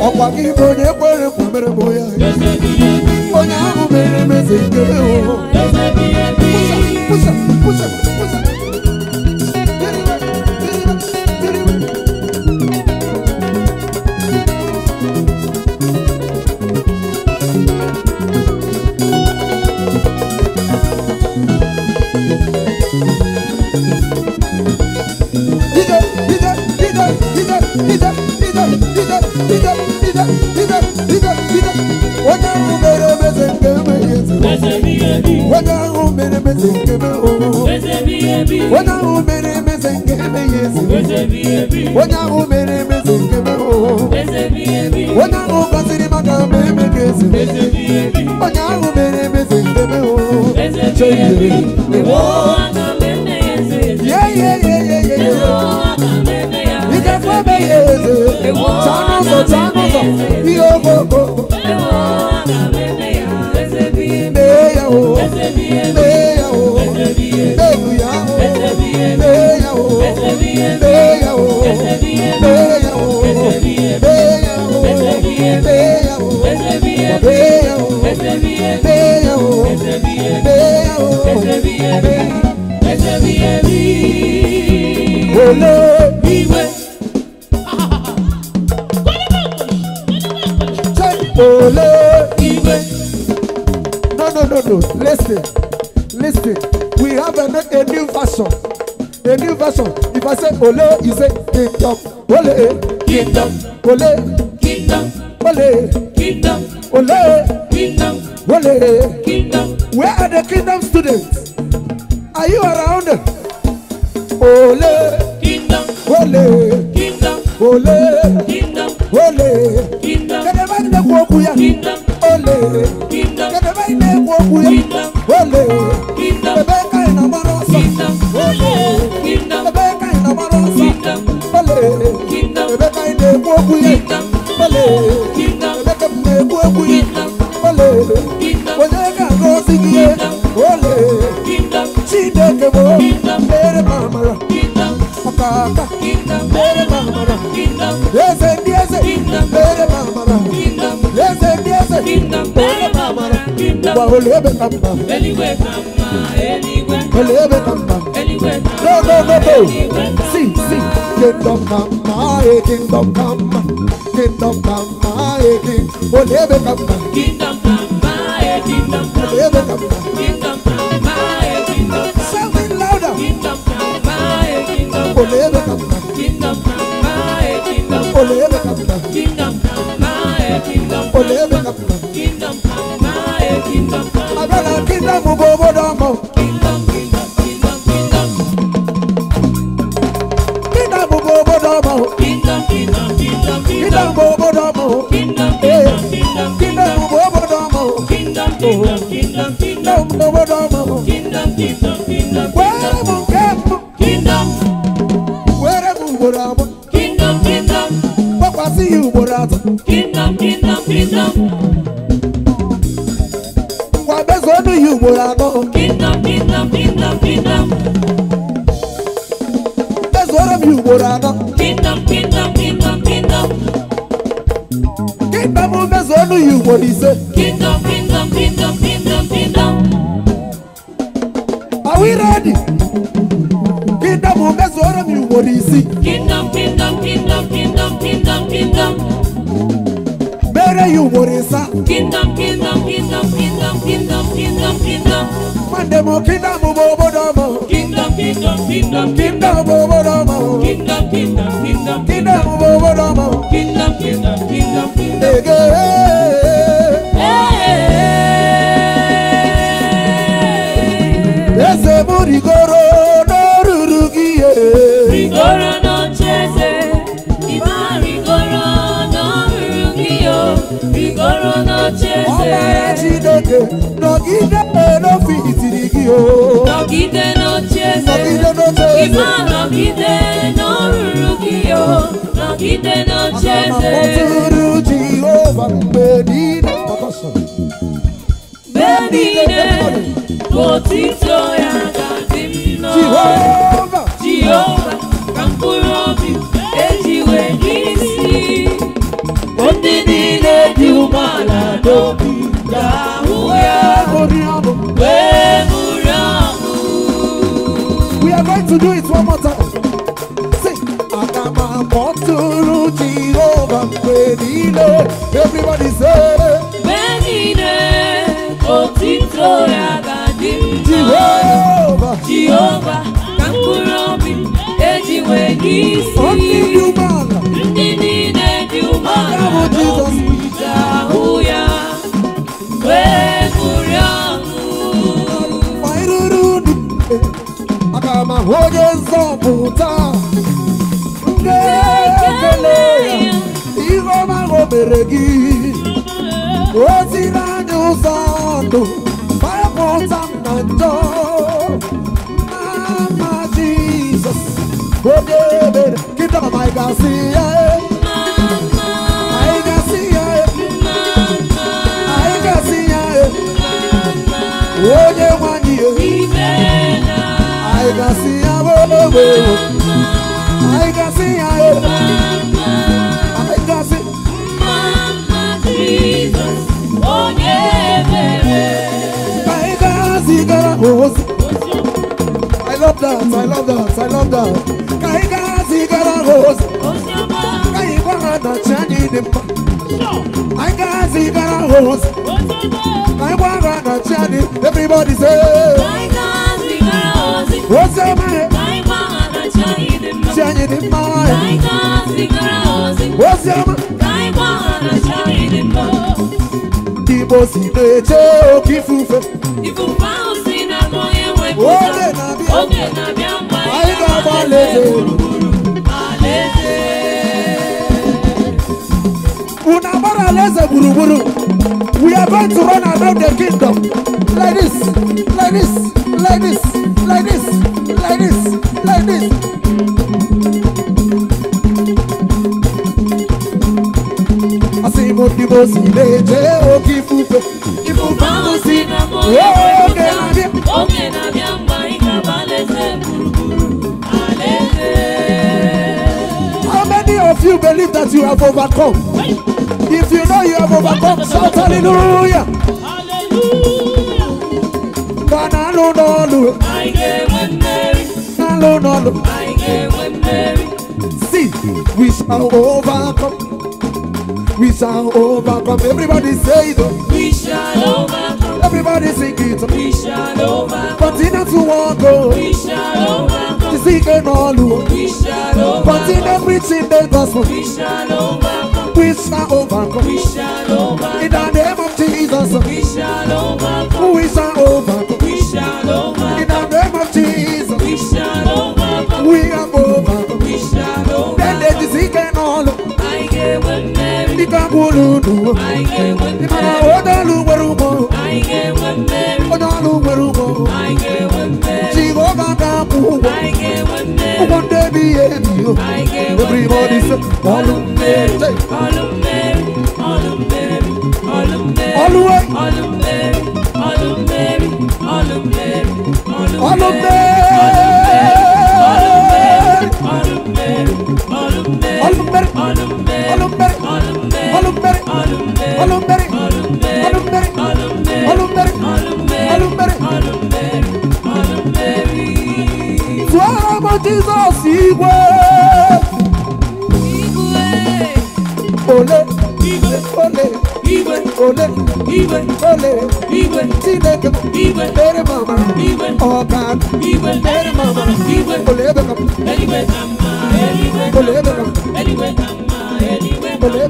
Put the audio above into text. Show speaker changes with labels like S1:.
S1: ọkwa gị bụ onye kwere kwamere m ya onye ahụ mere emeze nke pusa Listen. We have a new version. A new version. If I say ole, you say kingdom. Ole, kingdom. Ole, kingdom. Ole, kingdom. Ole, kingdom. Ole, kingdom. Where are the kingdom students? Are you around? Ole, kingdom. Ole, kingdom. Ole, kingdom. Ole, kingdom. Can I make the walk with you? Ole, kingdom. Can I make the walk with you? Ole, kingdom. The back in the morning, kingdom. Ole, kingdom. The back in the morning, kingdom. Ole, kingdom. The back in the walk with you? Ole, kingdom. The back in the walk with you? Ole, kingdom. When I can go sing it, ole, kingdom. She take a walk, kingdom. Mere mama, kingdom. Akaka, kingdom. Mere mama, kingdom. Yes, kingdom. Mere mama, kingdom. Yes, kingdom. Mere mama, kingdom. Anywhere, no. See. Kingdom come, kingdom come, kingdom come, king. Olebe come, kingdom come, kingdom come, olebe come, kingdom come, kingdom. Shout it louder. Kingdom come, kingdom. Olebe come, kingdom come, kingdom. Olebe come, kingdom come, kingdom. Olebe come, kingdom come, kingdom. Abala kingdom bobo domo. Kingdom. Kingdom bobo domo. Kingdom bobo domo. Kingdom bobo domo. Kingdom bobo domo. Where mu borabo. Kingdom. Papa see you borado. Kingdom. Wabezonu you borado. Kingdom. That's what I'm you borado. Kingdom. Kingdom bezonu you borise. Kingdom. Are we ready? Kingdom bezonu you borise. Kingdom. Mere you borisa. Kingdom. Mandemo kingdom bobo domo. Kingdom bobo domo. Kingdom bobo domo. Kingdom. Ese burigoro no rurugiye. Rigoro no chese. Ima rigoro no rurugiyo. Rigoro no chese. Omara chideke no gide no fitirigio. No gide no chese. Ima no gide no rurugiyo. No gide no chese. Oturu Jehovah bedine. Bedine. Potito ya gadimno. Jehovah kampurobi ejiwe gisi. Ondi We are going to do it one more time. Sing. Agama Monturu Jehovah Benine. Everybody say Benine. Otito Yagadim Jehovah. Jehovah. Kankurobi. Ejiwe Nisi. Only you man. Ndinine Jumana. Agamo Jesus. Jahuya. Agama hoje zobuta ngekele igo mango beregi ozirani uzando bayaponza mnanjo Mama Jesus hoje bere kita maigasiya oye wani I can see I can see Mama Jesus oye I can see I love that I love that I love that I can see I can see everybody say what's up, man? What's up, man? Dibosi neche okifufe oge na biamba aiga baleze unabara leze buruburu. We are going to run around the kingdom like this, like this, like this, like this, like this, like this. I say what the boss in the jail, okay, food. If you bounce in a how many of you believe that you have overcome? If you know you have overcome, shout hallelujah. Hallelujah. See, we shall overcome. We shall overcome. Everybody say it. We shall overcome. Everybody sing it. We shall overcome. Continue to walk on. We shall overcome. We shall overcome. Continue preaching the gospel. We shall overcome. We shall overcome. We shall overcome. In the name of Jesus. We shall overcome. We shall overcome. We shall overcome. In the name of Jesus. We shall overcome. We have overcome. We shall overcome. Then they deceive and all. I get one Mary. The Kabulu. I get one Mary. I get one Mary. I get one Mary. Jehovah Kapu. I get one Mary. One day be you. Everybody say all of Mary. All of Mary. All of Mary. All of Mary. All of Mary. All of Mary. All of Mary. All of Mary. Jesus, Igwe, ole, Igwe, ole, Igwe, ole, Igwe, ole, Igwe, Chineke, Igwe, Mere Mama, Igwe, oh God, Igwe, Mere Mama, Igwe, ole, Igwe, ole, Igwe, ole,